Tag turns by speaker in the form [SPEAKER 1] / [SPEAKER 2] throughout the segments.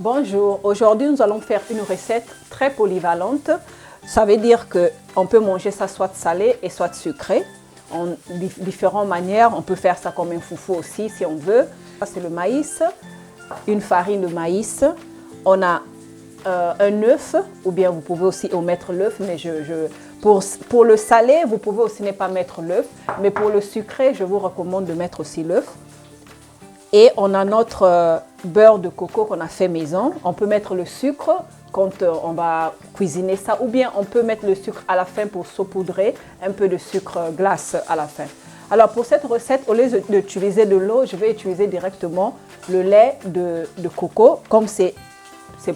[SPEAKER 1] Bonjour, aujourd'hui nous allons faire une recette très polyvalente. Ça veut dire qu'on peut manger ça soit salé et soit sucré. En différentes manières, on peut faire ça comme un foufou aussi si on veut. Ça c'est le maïs, une farine de maïs. On a un œuf, ou bien vous pouvez aussi omettre l'œuf, mais pour le salé, vous pouvez aussi ne pas mettre l'œuf. Mais pour le sucré, je vous recommande de mettre aussi l'œuf. Et on a notre beurre de coco qu'on a fait maison. On peut mettre le sucre quand on va cuisiner ça, ou bien on peut mettre le sucre à la fin pour saupoudrer un peu de sucre glace à la fin. Alors pour cette recette, au lieu d'utiliser de l'eau, je vais utiliser directement le lait de coco, comme c'est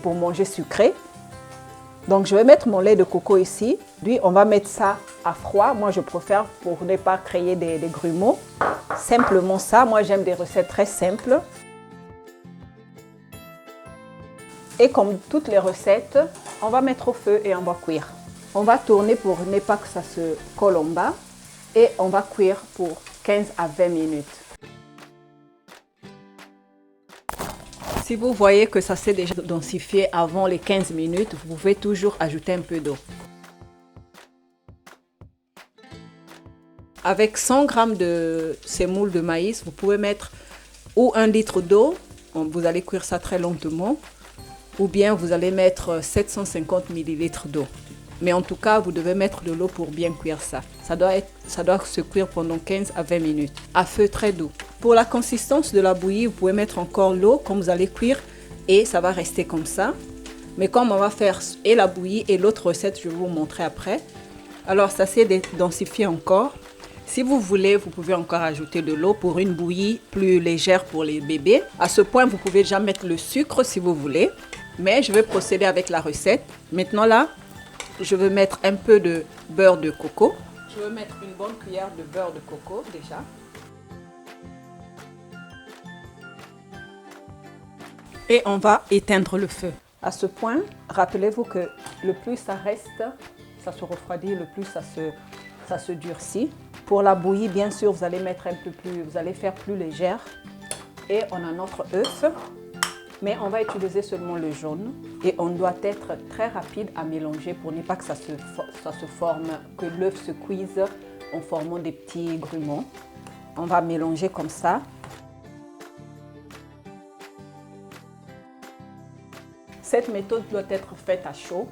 [SPEAKER 1] pour manger sucré. Donc je vais mettre mon lait de coco ici. Puis on va mettre ça à froid. Moi je préfère pour ne pas créer des grumeaux. Simplement ça. Moi j'aime des recettes très simples. Et comme toutes les recettes, on va mettre au feu et on va cuire. On va tourner pour ne pas que ça se colle en bas. Et on va cuire pour 15 à 20 minutes. Si vous voyez que ça s'est déjà densifié avant les 15 minutes, vous pouvez toujours ajouter un peu d'eau. Avec 100 g de semoule de maïs, vous pouvez mettre ou 1 litre d'eau, vous allez cuire ça très lentement, ou bien vous allez mettre 750 ml d'eau. Mais en tout cas, vous devez mettre de l'eau pour bien cuire ça. Ça doit se cuire pendant 15 à 20 minutes, à feu très doux. Pour la consistance de la bouillie, vous pouvez mettre encore l'eau quand vous allez cuire et ça va rester comme ça. Mais comme on va faire et la bouillie et l'autre recette, je vais vous montrer après. Alors ça s'est densifié encore. Si vous voulez, vous pouvez encore ajouter de l'eau pour une bouillie plus légère pour les bébés. À ce point, vous pouvez déjà mettre le sucre si vous voulez. Mais je vais procéder avec la recette. Maintenant là, je vais mettre un peu de beurre de coco. Je vais mettre une bonne cuillère de beurre de coco déjà. Et on va éteindre le feu. À ce point, rappelez-vous que le plus ça reste, ça se refroidit, le plus ça se durcit. Pour la bouillie, bien sûr, vous allez mettre un peu plus, vous allez faire plus légère. Et on a notre œuf. Mais on va utiliser seulement le jaune et on doit être très rapide à mélanger pour ne pas que ça se forme, que l'œuf se cuise en formant des petits grumeaux. On va mélanger comme ça. Cette méthode doit être faite à chaud.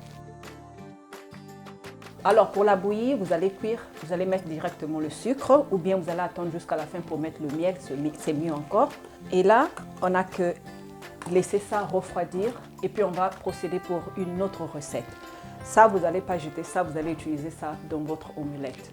[SPEAKER 1] Alors pour la bouillie, vous allez cuire, vous allez mettre directement le sucre ou bien vous allez attendre jusqu'à la fin pour mettre le miel, c'est mieux encore. Et là, on n'a que laisser ça refroidir et puis on va procéder pour une autre recette. Ça, vous n'allez pas jeter ça, vous allez utiliser ça dans votre omelette.